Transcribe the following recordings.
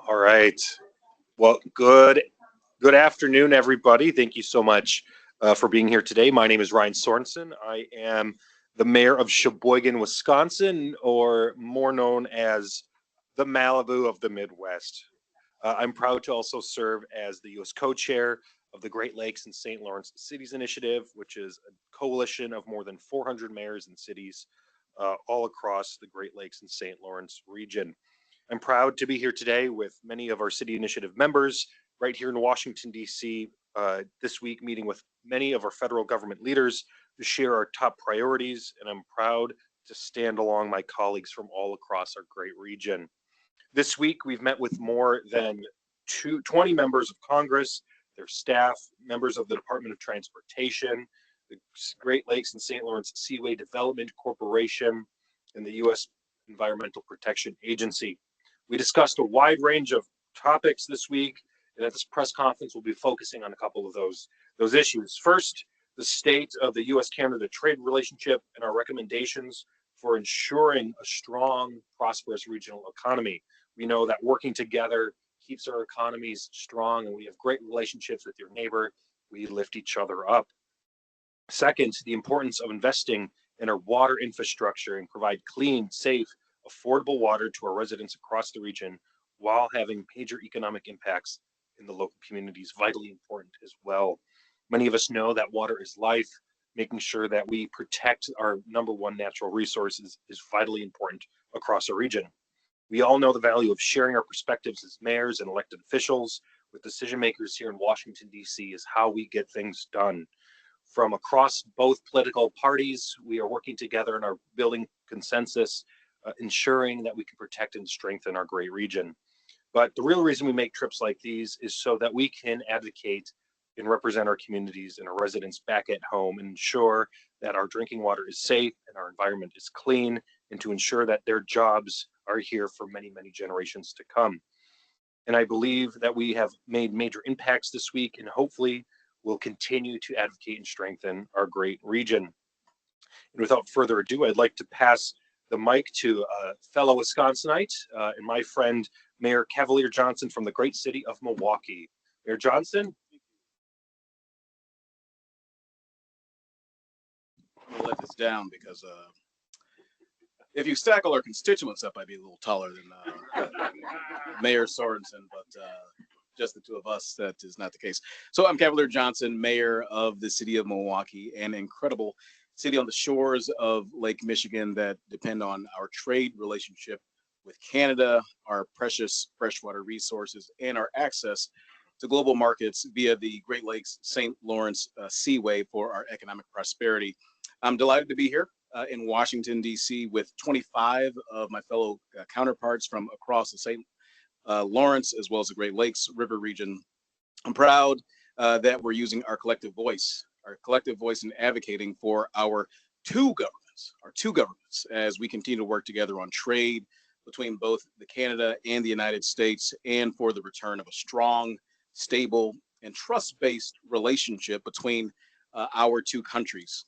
All right. Well, good afternoon, everybody. Thank you so much for being here today. My name is Ryan Sorensen. I am the mayor of Sheboygan, Wisconsin, or more known as the Malibu of the Midwest. I'm proud to also serve as the U.S. co-chair of the Great Lakes and St. Lawrence Cities Initiative, which is a coalition of more than 400 mayors and cities all across the Great Lakes and St. Lawrence region. I'm proud to be here today with many of our city initiative members right here in Washington, D.C. This week, meeting with many of our federal government leaders to share our top priorities, and I'm proud to stand along my colleagues from all across our great region. This week, we've met with more than 20 members of Congress, their staff, members of the Department of Transportation, the Great Lakes and St. Lawrence Seaway Development Corporation, and the U.S. Environmental Protection Agency. We discussed a wide range of topics this week, and at this press conference, we'll be focusing on a couple of those issues. First, the state of the U.S.-Canada trade relationship and our recommendations for ensuring a strong, prosperous regional economy. We know that working together keeps our economies strong, and we have great relationships with your neighbor. We lift each other up. Second, the importance of investing in our water infrastructure and provide clean, safe, affordable water to our residents across the region while having major economic impacts in the local communities, vitally important as well. Many of us know that water is life. Making sure that we protect our number one natural resources is vitally important across our region. We all know the value of sharing our perspectives as mayors and elected officials with decision makers here in Washington, D.C. is how we get things done. From across both political parties, we are working together and are building consensus, ensuring that we can protect and strengthen our great region. But the real reason we make trips like these is so that we can advocate and represent our communities and our residents back at home and ensure that our drinking water is safe and our environment is clean, and to ensure that their jobs are here for many, many generations to come. And I believe that we have made major impacts this week, and hopefully will continue to advocate and strengthen our great region. And without further ado, I'd like to pass the mic to a fellow Wisconsinite and my friend, Mayor Cavalier Johnson from the great city of Milwaukee. Mayor Johnson. I'm gonna let this down because if you stack all our constituents up, I'd be a little taller than Mayor Sorensen, but just the two of us, that is not the case. So I'm Cavalier Johnson, mayor of the city of Milwaukee, an incredible city on the shores of Lake Michigan that depend on our trade relationship with Canada, our precious freshwater resources, and our access to global markets via the Great Lakes St. Lawrence Seaway for our economic prosperity. I'm delighted to be here in Washington, D.C. with 25 of my fellow counterparts from across the St. Lawrence as well as the Great Lakes River region. I'm proud that we're using our collective voice in advocating for our two governments as we continue to work together on trade between both the Canada and the United States, and for the return of a strong, stable, and trust-based relationship between our two countries.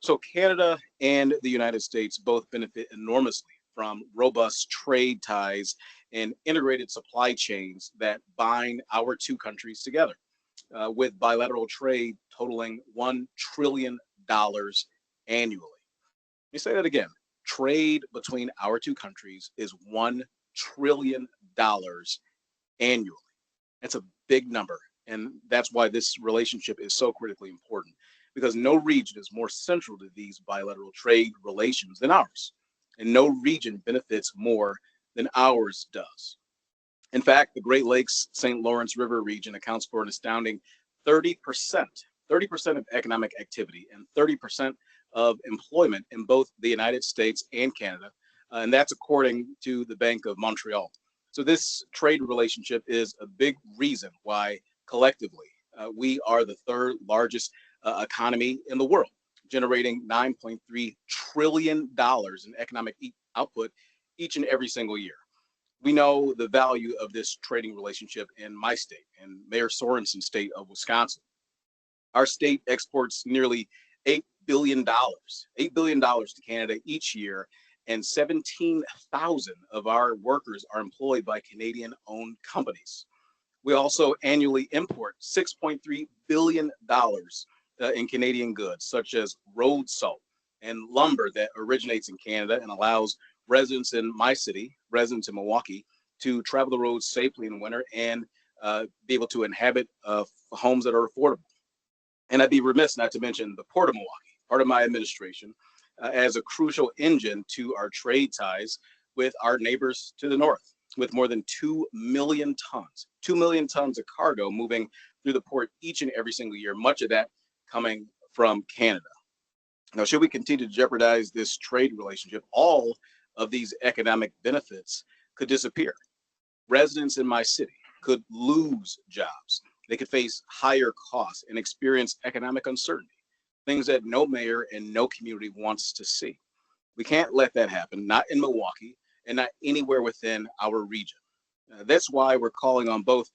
So Canada and the United States both benefit enormously from robust trade ties and integrated supply chains that bind our two countries together, with bilateral trade totaling $1 trillion annually. Let me say that again. Trade between our two countries is $1 trillion annually. That's a big number. And that's why this relationship is so critically important, because no region is more central to these bilateral trade relations than ours. And no region benefits more than ours does. In fact, the Great Lakes St. Lawrence River region accounts for an astounding 30% of economic activity and 30% of employment in both the United States and Canada. And that's according to the Bank of Montreal. So this trade relationship is a big reason why collectively we are the third largest economy in the world, generating $9.3 trillion in economic output each and every single year. We know the value of this trading relationship in my state, and Mayor Sorensen's state of Wisconsin. Our state exports nearly $8 billion to Canada each year, and 17,000 of our workers are employed by Canadian-owned companies. We also annually import $6.3 billion in Canadian goods, such as road salt and lumber that originates in Canada and allows residents in my city, residents in Milwaukee, to travel the roads safely in winter and be able to inhabit homes that are affordable. And I'd be remiss not to mention the Port of Milwaukee, part of my administration, as a crucial engine to our trade ties with our neighbors to the north, with more than 2 million tons of cargo moving through the port each and every single year, much of that coming from Canada. Now, should we continue to jeopardize this trade relationship, all of these economic benefits could disappear. Residents in my city could lose jobs. They could face higher costs and experience economic uncertainty, things that no mayor and no community wants to see. We can't let that happen, not in Milwaukee and not anywhere within our region. That's why we're calling on both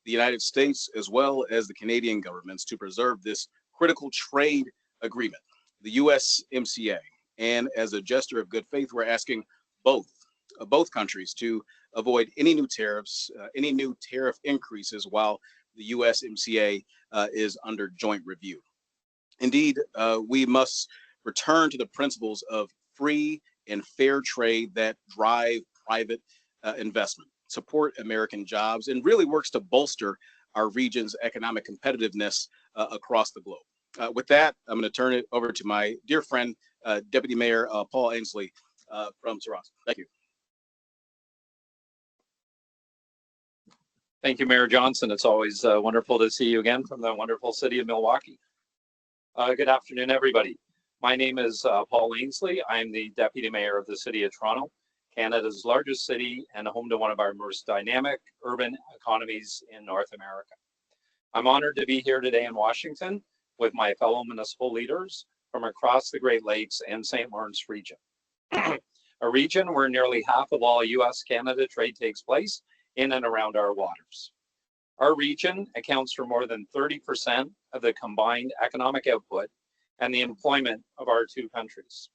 the United States as well as the Canadian governments to preserve this critical trade agreement, the USMCA. And as a gesture of good faith, we're asking both countries to avoid any new tariffs, any new tariff increases while the USMCA is under joint review. Indeed, we must return to the principles of free and fair trade that drive private investment, support American jobs, and really works to bolster our region's economic competitiveness across the globe. With that, I'm going to turn it over to my dear friend, Deputy Mayor Paul Ainsley from Toronto. Thank you. Thank you, Mayor Johnson. It's always wonderful to see you again from the wonderful city of Milwaukee. Good afternoon, everybody. My name is Paul Ainsley. I'm the Deputy Mayor of the City of Toronto, Canada's largest city and home to one of our most dynamic urban economies in North America. I'm honored to be here today in Washington with my fellow municipal leaders from across the Great Lakes and St. Lawrence region, a region where nearly half of all US-Canada trade takes place in and around our waters. Our region accounts for more than 30% of the combined economic output and the employment of our two countries.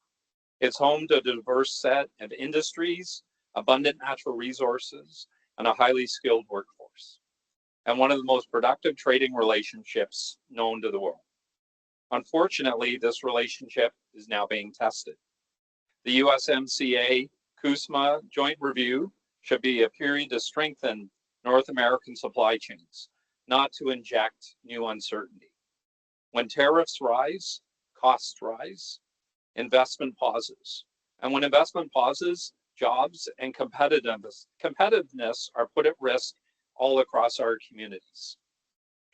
It's home to a diverse set of industries, abundant natural resources, and a highly skilled workforce, and one of the most productive trading relationships known to the world. Unfortunately, this relationship is now being tested. The USMCA CUSMA joint review should be a period to strengthen North American supply chains, not to inject new uncertainty. When tariffs rise, costs rise, investment pauses. And when investment pauses, jobs and competitiveness are put at risk all across our communities.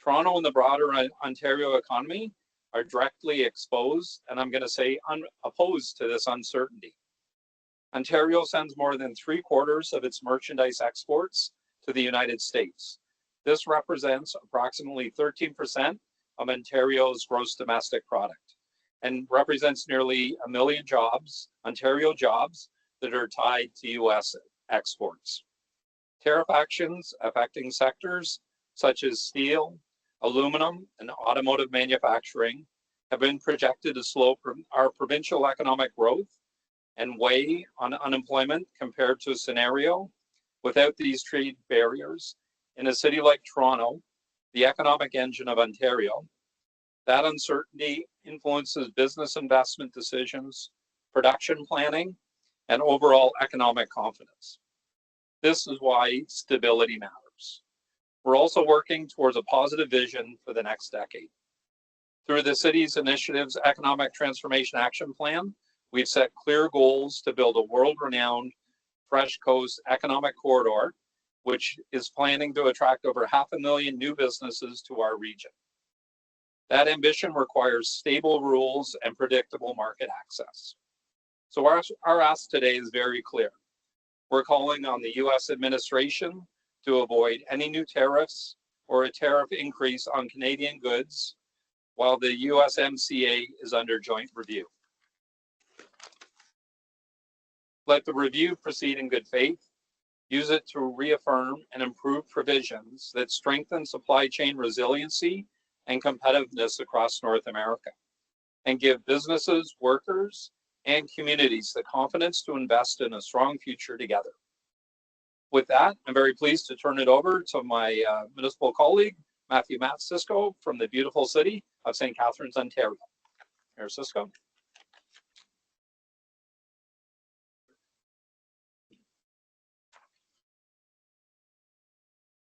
Toronto and the broader Ontario economy are directly exposed, and I'm going to say opposed to this uncertainty. Ontario sends more than 3/4 of its merchandise exports to the United States. This represents approximately 13% of Ontario's gross domestic product and represents nearly 1 million jobs, Ontario jobs, that are tied to US exports. Tariff actions affecting sectors such as steel, aluminum, and automotive manufacturing have been projected to slow our provincial economic growth and weigh on unemployment compared to a scenario without these trade barriers in a city like Toronto, the economic engine of Ontario. That uncertainty influences business investment decisions, production planning, and overall economic confidence. This is why stability matters. We're also working towards a positive vision for the next decade. Through the city's initiative's Economic Transformation Action Plan, we've set clear goals to build a world-renowned Fresh Coast economic corridor, which is planning to attract over 500,000 new businesses to our region. That ambition requires stable rules and predictable market access. So our ask today is very clear. We're calling on the US administration to avoid any new tariffs or a tariff increase on Canadian goods while the USMCA is under joint review. Let the review proceed in good faith. Use it to reaffirm and improve provisions that strengthen supply chain resiliency and competitiveness across North America, and give businesses, workers, and communities the confidence to invest in a strong future together. With that, I'm very pleased to turn it over to my municipal colleague, Matthew Cisco from the beautiful city of St. Catharines, Ontario. Mayor Cisco.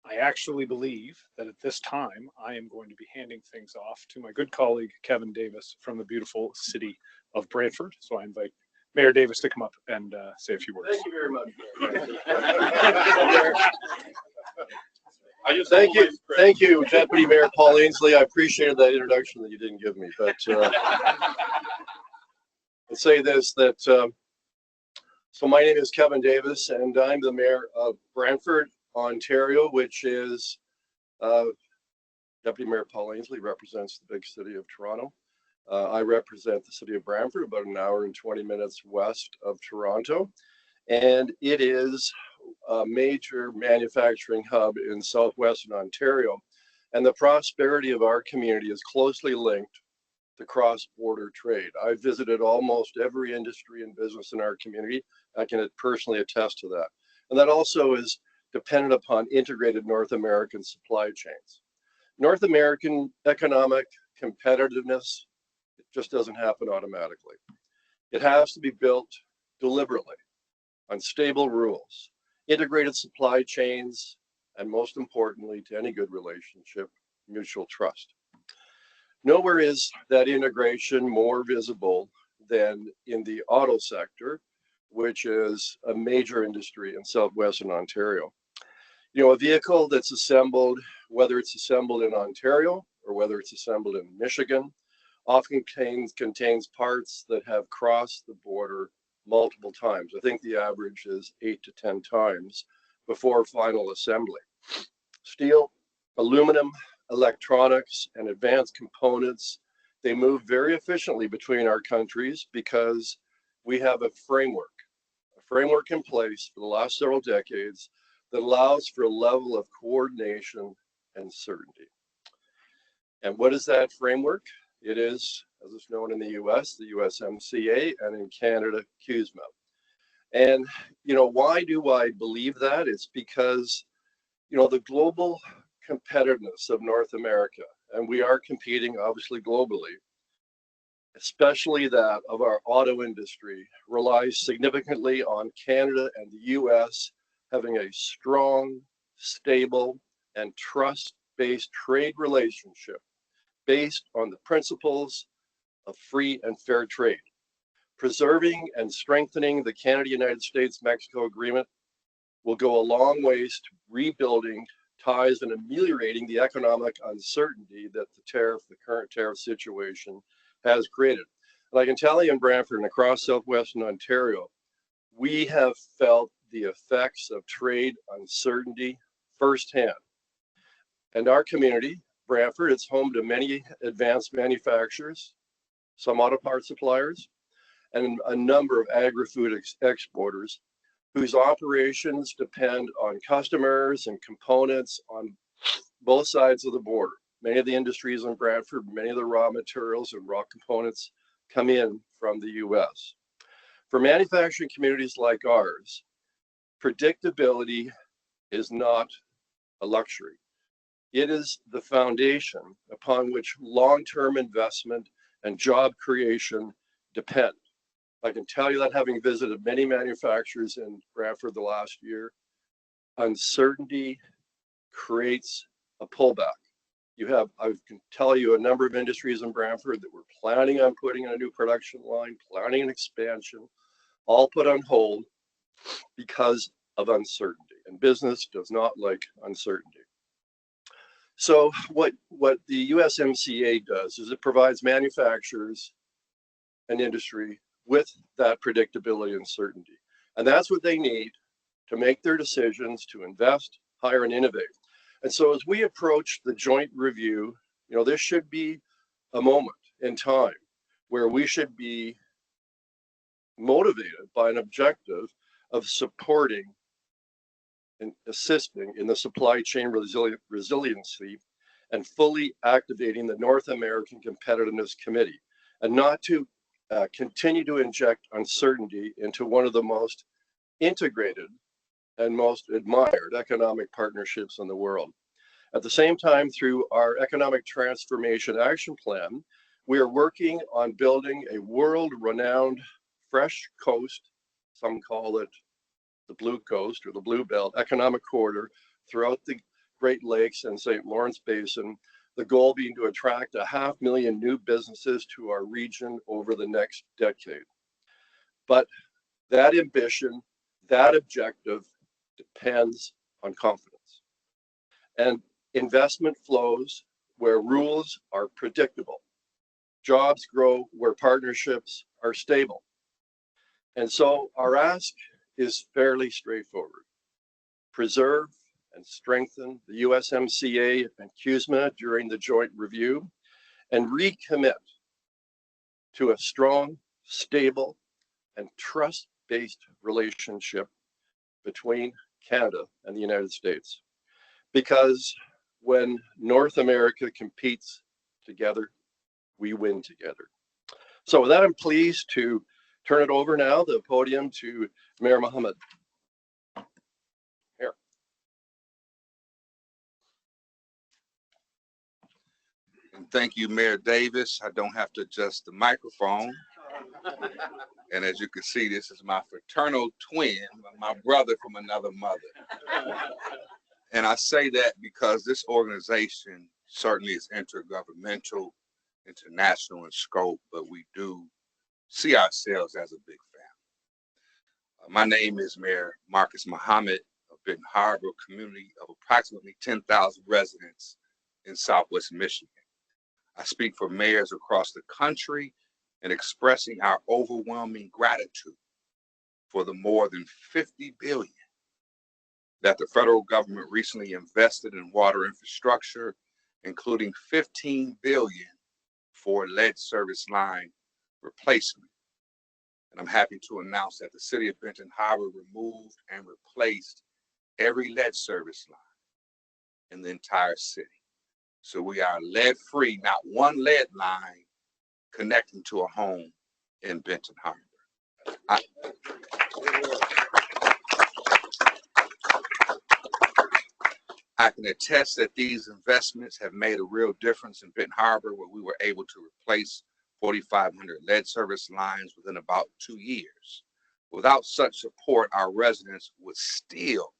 I actually believe that at this time, I am going to be handing things off to my good colleague, Kevin Davis from the beautiful city of Brantford. So I invite Mayor Davis to come up and say a few words. Thank you very much. Thank you, Deputy Mayor Paul Ainsley. I appreciated that introduction that you didn't give me, but I'll say this, that so my name is Kevin Davis, and I'm the mayor of Brantford, Ontario, which is Deputy Mayor Paul Ainsley represents the big city of Toronto. I represent the city of Brantford, about an hour and 20 minutes west of Toronto, and it is a major manufacturing hub in southwestern Ontario, and the prosperity of our community is closely linked to cross-border trade. I've visited almost every industry and business in our community. I can personally attest to that, and that also is dependent upon integrated North American supply chains. North American economic competitiveness, it just doesn't happen automatically. It has to be built deliberately on stable rules, integrated supply chains, and most importantly, to any good relationship, mutual trust. Nowhere is that integration more visible than in the auto sector, which is a major industry in southwestern Ontario. You know, a vehicle that's assembled, whether it's assembled in Ontario or whether it's assembled in Michigan, often contains parts that have crossed the border multiple times. I think the average is 8 to 10 times before final assembly. Steel, aluminum, electronics, and advanced components, they move very efficiently between our countries because we have a framework in place for the last several decades that allows for a level of coordination and certainty. And what is that framework? It is, as is known in the US, the USMCA, and in Canada, CUSMA. And, you know, why do I believe that? It's because, you know, the global competitiveness of North America, and we are competing obviously globally, especially that of our auto industry, relies significantly on Canada and the US having a strong, stable, and trust-based trade relationship based on the principles of free and fair trade. Preserving and strengthening the Canada-United States-Mexico agreement will go a long ways to rebuilding ties and ameliorating the economic uncertainty that the current tariff situation has created. And I can tell you in Brantford and across southwestern Ontario, we have felt the effects of trade uncertainty firsthand. And our community, Brantford, it's home to many advanced manufacturers, some auto parts suppliers, and a number of agri-food exporters whose operations depend on customers and components on both sides of the border. Many of the industries in Brantford, many of the raw materials and raw components come in from the US. For manufacturing communities like ours, predictability is not a luxury. It is the foundation upon which long-term investment and job creation depend. I can tell you that having visited many manufacturers in Brantford the last year, uncertainty creates a pullback. I can tell you a number of industries in Brantford that were planning on putting in a new production line, planning an expansion, all put on hold because of uncertainty, and business does not like uncertainty. So what the USMCA does is it provides manufacturers and industry with that predictability and certainty. And that's what they need to make their decisions to invest, hire, and innovate. And so as we approach the joint review, you know, this should be a moment in time where we should be motivated by an objective of supporting and assisting in the supply chain resiliency and fully activating the North American Competitiveness Committee, and not to continue to inject uncertainty into one of the most integrated and most admired economic partnerships in the world. At the same time, through our Economic Transformation Action Plan, we are working on building a world-renowned fresh coast, some call it the Blue Coast or the Blue Belt economic corridor throughout the Great Lakes and St. Lawrence Basin, the goal being to attract 500,000 new businesses to our region over the next decade. But that ambition, that objective depends on confidence. And investment flows where rules are predictable. Jobs grow where partnerships are stable. And so our ask is fairly straightforward. Preserve and strengthen the USMCA and CUSMA during the joint review, and recommit to a strong, stable, and trust-based relationship between Canada and the United States. Because when North America competes together, we win together. So with that, I'm pleased to turn it over now, the podium, to Mayor Mohammed. Here. And thank you, Mayor Davis. I don't have to adjust the microphone. And as you can see, this is my fraternal twin, my brother from another mother. And I say that because this organization certainly is intergovernmental, international in scope, but we do see ourselves as a big family. My name is Mayor Marcus Muhammad of Benton Harbor, a community of approximately 10,000 residents in Southwest Michigan. I speak for mayors across the country in expressing our overwhelming gratitude for the more than $50 billion that the federal government recently invested in water infrastructure, including $15 billion for lead service line replacement. And I'm happy to announce that the city of Benton Harbor removed and replaced every lead service line in the entire city. So we are lead-free, not one lead line connecting to a home in Benton Harbor. I can attest that these investments have made a real difference in Benton Harbor, where we were able to replace 4,500 lead service lines within about 2 years. Without such support, our residents would still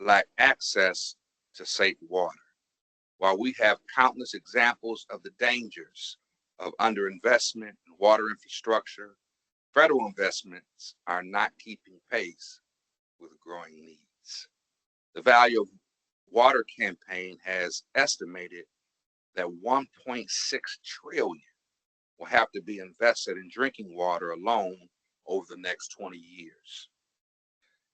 lack access to safe water. While we have countless examples of the dangers of underinvestment in water infrastructure, federal investments are not keeping pace with growing needs. The Value of Water campaign has estimated that 1.6 trillion will have to be invested in drinking water alone over the next 20 years.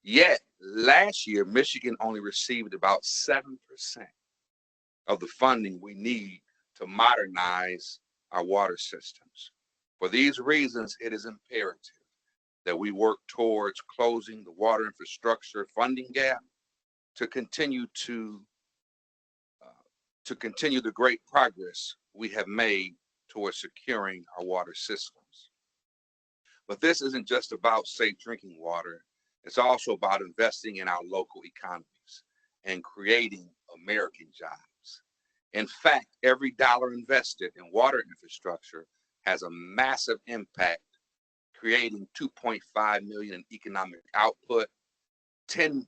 Yet last year, Michigan only received about 7% of the funding we need to modernize our water systems. For these reasons, it is imperative that we work towards closing the water infrastructure funding gap to continue the great progress we have made towards securing our water systems. But this isn't just about safe drinking water. It's also about investing in our local economies and creating American jobs. In fact, every dollar invested in water infrastructure has a massive impact, creating 2.5 million in economic output, 10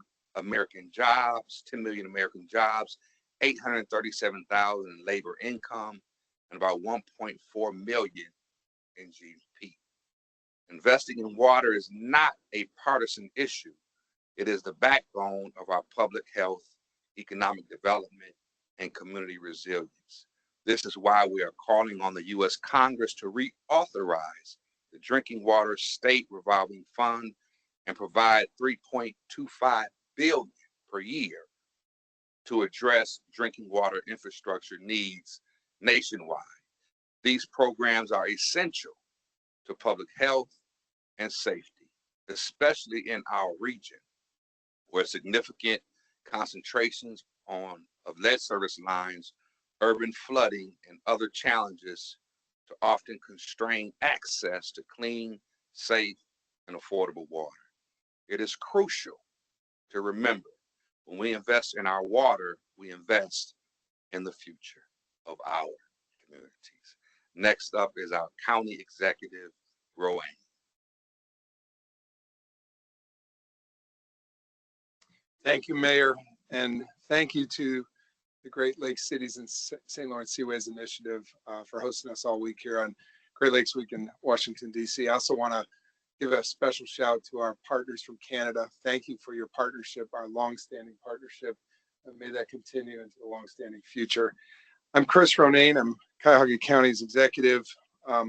million American jobs, 837,000 in labor income, and about 1.4 million in GDP. Investing in water is not a partisan issue. It is the backbone of our public health, economic development, and community resilience. This is why we are calling on the U.S. Congress to reauthorize the Drinking Water State Revolving Fund and provide $3.25 billion per year to address drinking water infrastructure needs nationwide. These programs are essential to public health and safety, especially in our region, where significant concentrations of lead service lines, urban flooding, and other challenges to often constrain access to clean, safe, and affordable water. It is crucial to remember when we invest in our water, we invest in the future of our communities. Next up is our County Executive, Roanne. Thank you, Mayor, and thank you to the Great Lakes Cities and St. Lawrence Seaways Initiative for hosting us all week here on Great Lakes Week in Washington, D.C. I also want to give a special shout to our partners from Canada. Thank you for your partnership, our longstanding partnership, and may that continue into the longstanding future. I'm Chris Ronayne. I'm Cuyahoga County's executive. I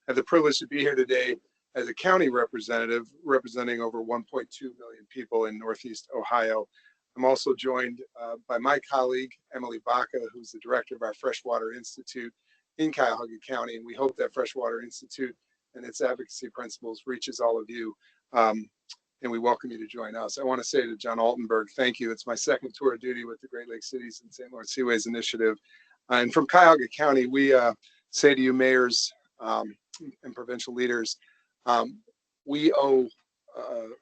have the privilege to be here today as a county representative representing over 1.2 million people in Northeast Ohio. I'm also joined by my colleague, Emily Baca, who's the director of our Freshwater Institute in Cuyahoga County. And we hope that Freshwater Institute and its advocacy principles reaches all of you. And we welcome you to join us. I want to say to John Altenberg, thank you. It's my second tour of duty with the Great Lakes Cities and St. Lawrence Seaways Initiative. And from Cuyahoga County, we say to you mayors and provincial leaders, we owe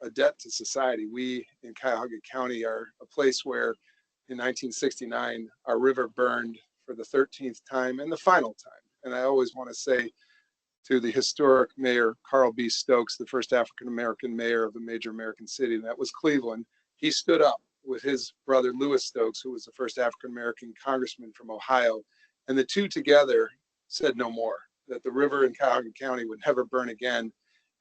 a debt to society. We in Cuyahoga County are a place where in 1969, our river burned for the 13th time and the final time. And I always want to say to the historic mayor, Carl B. Stokes, the first African-American mayor of a major American city, and that was Cleveland. He stood up with his brother, Lewis Stokes, who was the first African-American congressman from Ohio. And the two together said no more, that the river in Cuyahoga County would never burn again.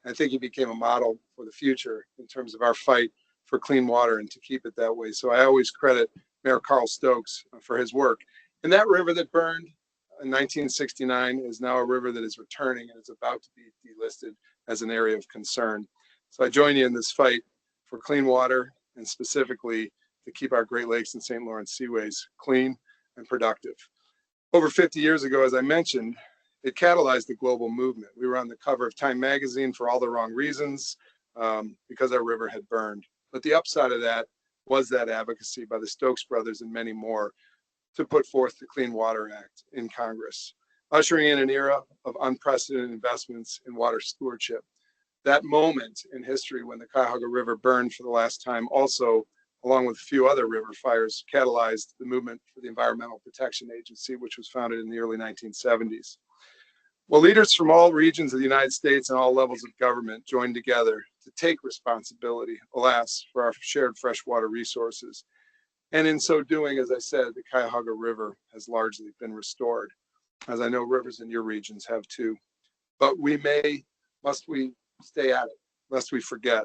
And I think he became a model for the future in terms of our fight for clean water and to keep it that way. So I always credit Mayor Carl Stokes for his work. And that river that burned in 1969 is now a river that is returning and is about to be delisted as an area of concern. So I join you in this fight for clean water and specifically to keep our Great Lakes and St. Lawrence Seaways clean and productive. Over 50 years ago, as I mentioned, it catalyzed the global movement. We were on the cover of Time magazine for all the wrong reasons because our river had burned. But the upside of that was that advocacy by the Stokes brothers and many more to put forth the Clean Water Act in Congress, ushering in an era of unprecedented investments in water stewardship. That moment in history when the Cuyahoga River burned for the last time also, along with a few other river fires, catalyzed the movement for the Environmental Protection Agency, which was founded in the early 1970s. Well, leaders from all regions of the United States and all levels of government joined together to take responsibility, alas, for our shared freshwater resources. And in so doing, as I said, the Cuyahoga River has largely been restored, as I know rivers in your regions have too. But must we stay at it, lest we forget.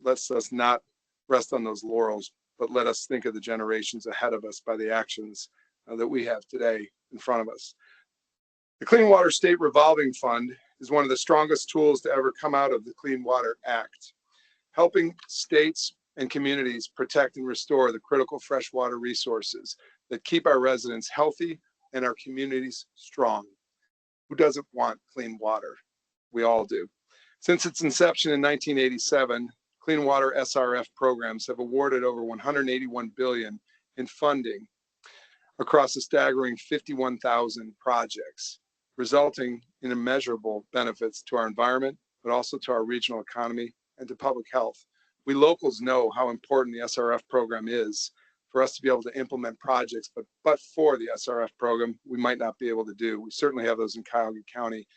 Let's us not rest on those laurels, but let us think of the generations ahead of us by the actions that we have today in front of us. The Clean Water State Revolving Fund is one of the strongest tools to ever come out of the Clean Water Act, helping states and communities protect and restore the critical freshwater resources that keep our residents healthy and our communities strong. Who doesn't want clean water? We all do. Since its inception in 1987, Clean Water SRF programs have awarded over $181 billion in funding across a staggering 51,000 projects, resulting in immeasurable benefits to our environment, but also to our regional economy and to public health. We locals know how important the SRF program is for us to be able to implement projects, but for the SRF program, we might not be able to do. We certainly have those in Cuyahoga County.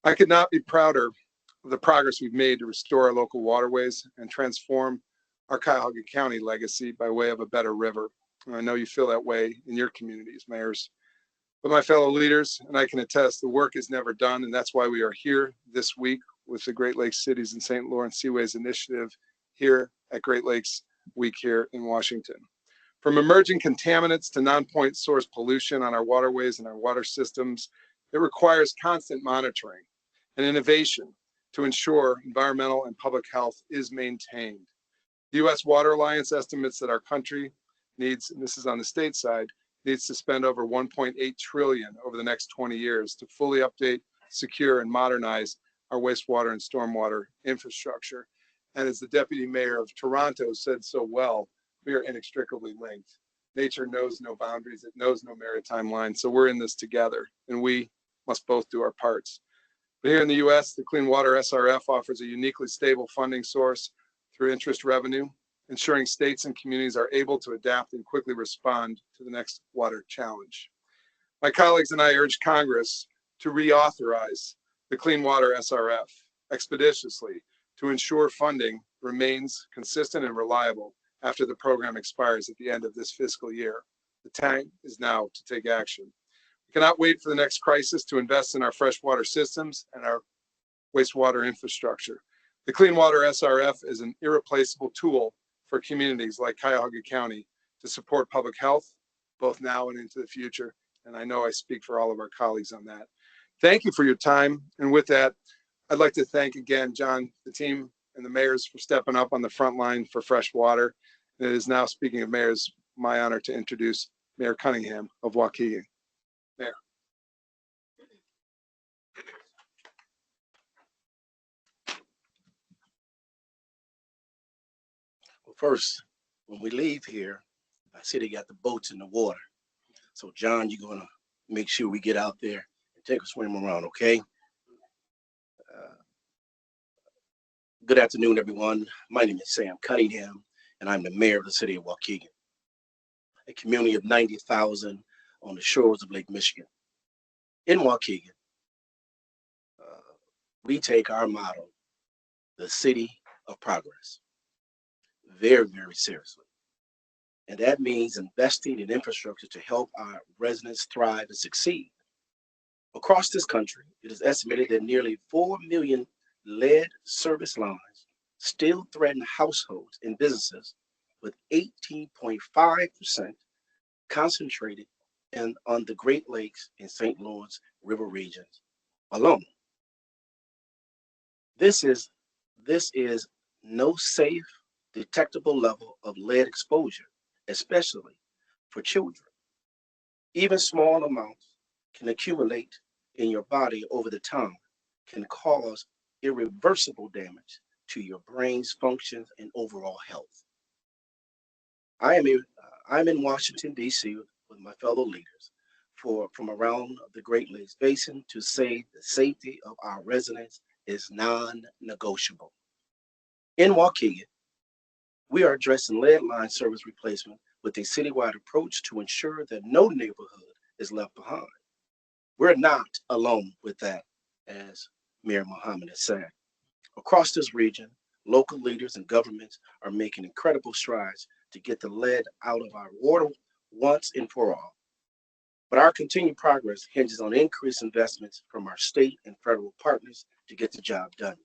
I could not be prouder of the progress we've made to restore our local waterways and transform our Cuyahoga County legacy by way of a better river. And I know you feel that way in your communities, mayors. But my fellow leaders, and I can attest, the work is never done, and that's why we are here this week with the Great Lakes Cities and St. Lawrence Seaways Initiative here at Great Lakes Week here in Washington. From emerging contaminants to non-point source pollution on our waterways and our water systems, it requires constant monitoring and innovation to ensure environmental and public health is maintained. The U.S. Water Alliance estimates that our country needs, and this is on the state side, needs to spend over $1.8 trillion over the next 20 years to fully update, secure, and modernize our wastewater and stormwater infrastructure. And as the deputy mayor of Toronto said so well, we are inextricably linked. Nature knows no boundaries, it knows no maritime line, so we're in this together. And we, must both do our parts. But here in the U.S., the Clean Water SRF offers a uniquely stable funding source through interest revenue, ensuring states and communities are able to adapt and quickly respond to the next water challenge. My colleagues and I urge Congress to reauthorize the Clean Water SRF expeditiously to ensure funding remains consistent and reliable after the program expires at the end of this fiscal year. The time is now to take action. We cannot wait for the next crisis to invest in our freshwater systems and our wastewater infrastructure. The Clean Water SRF is an irreplaceable tool for communities like Cuyahoga County to support public health, both now and into the future. And I know I speak for all of our colleagues on that. Thank you for your time. And with that, I'd like to thank again, John, the team, and the mayors for stepping up on the front line for fresh water. And it is now, speaking of mayors, my honor to introduce Mayor Cunningham of Waukegan. Mayor. Well, first, when we leave here, I see they got the boats in the water. So, John, you're going to make sure we get out there and take a swim around, okay? Good afternoon, everyone. My name is Sam Cunningham, and I'm the mayor of the city of Waukegan, a community of 90,000 on the shores of Lake Michigan. In Waukegan, we take our motto, the city of progress, very, very seriously. And that means investing in infrastructure to help our residents thrive and succeed. Across this country, it is estimated that nearly 4 million lead service lines still threaten households and businesses, with 18.5% concentrated on the Great Lakes and St. Lawrence River regions alone. This is no safe, detectable level of lead exposure, especially for children. Even small amounts can accumulate in your body over the time, can cause irreversible damage to your brain's functions and overall health. I'm in Washington, D.C. with my fellow leaders from around the Great Lakes Basin to say the safety of our residents is non-negotiable. In Waukegan, we are addressing lead line service replacement with a citywide approach to ensure that no neighborhood is left behind. We're not alone with that, as Mayor Mohammed has said. Across this region, local leaders and governments are making incredible strides to get the lead out of our water once and for all. But our continued progress hinges on increased investments from our state and federal partners to get the job done.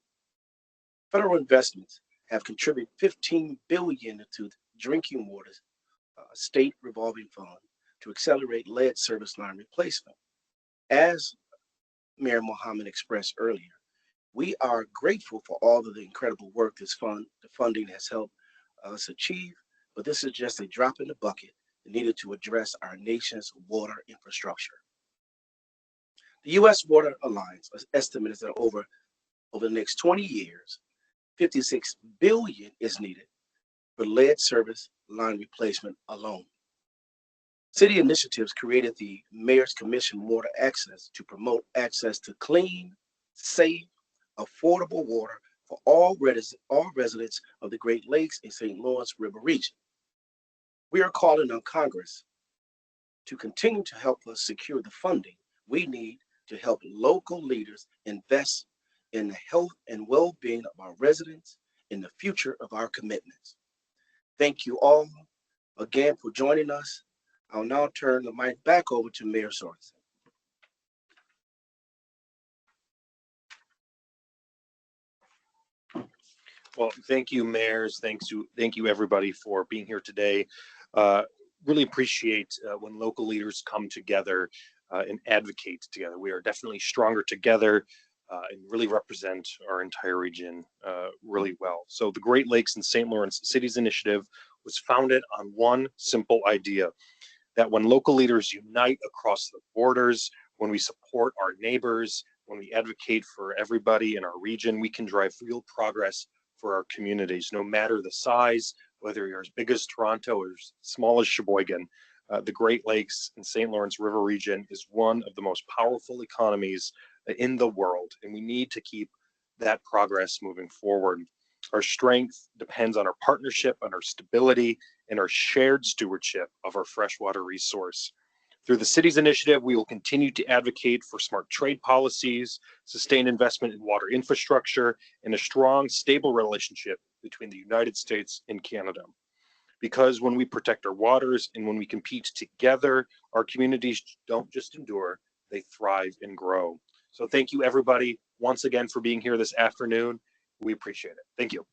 Federal investments have contributed $15 billion to drinking water state revolving fund to accelerate lead service line replacement. As Mayor Mohammed expressed earlier, we are grateful for all of the incredible work the funding has helped us achieve, but this is just a drop in the bucket needed to address our nation's water infrastructure. The U.S. Water Alliance estimates that over the next 20 years, $56 billion is needed for lead service line replacement alone. City initiatives created the Mayor's Commission Water Access to promote access to clean, safe, affordable water for all residents of the Great Lakes and St. Lawrence River region. We are calling on Congress to continue to help us secure the funding we need to help local leaders invest in the health and well-being of our residents and the future of our commitments. Thank you all again for joining us. I'll now turn the mic back over to Mayor Sorensen. Well, thank you, mayors. Thank you, everybody, for being here today. Really appreciate when local leaders come together and advocate together. We are definitely stronger together and really represent our entire region really well. So the Great Lakes and St. Lawrence Cities Initiative was founded on one simple idea, that when local leaders unite across the borders, when we support our neighbors, when we advocate for everybody in our region, we can drive real progress for our communities, no matter the size, whether you're as big as Toronto or as small as Sheboygan. the Great Lakes and St. Lawrence River region is one of the most powerful economies in the world, and we need to keep that progress moving forward. Our strength depends on our partnership, on our stability, and our shared stewardship of our freshwater resource. Through the city's initiative, we will continue to advocate for smart trade policies, sustained investment in water infrastructure, and a strong, stable relationship between the United States and Canada. Because when we protect our waters and when we compete together, our communities don't just endure, they thrive and grow. So thank you everybody once again for being here this afternoon. We appreciate it. Thank you.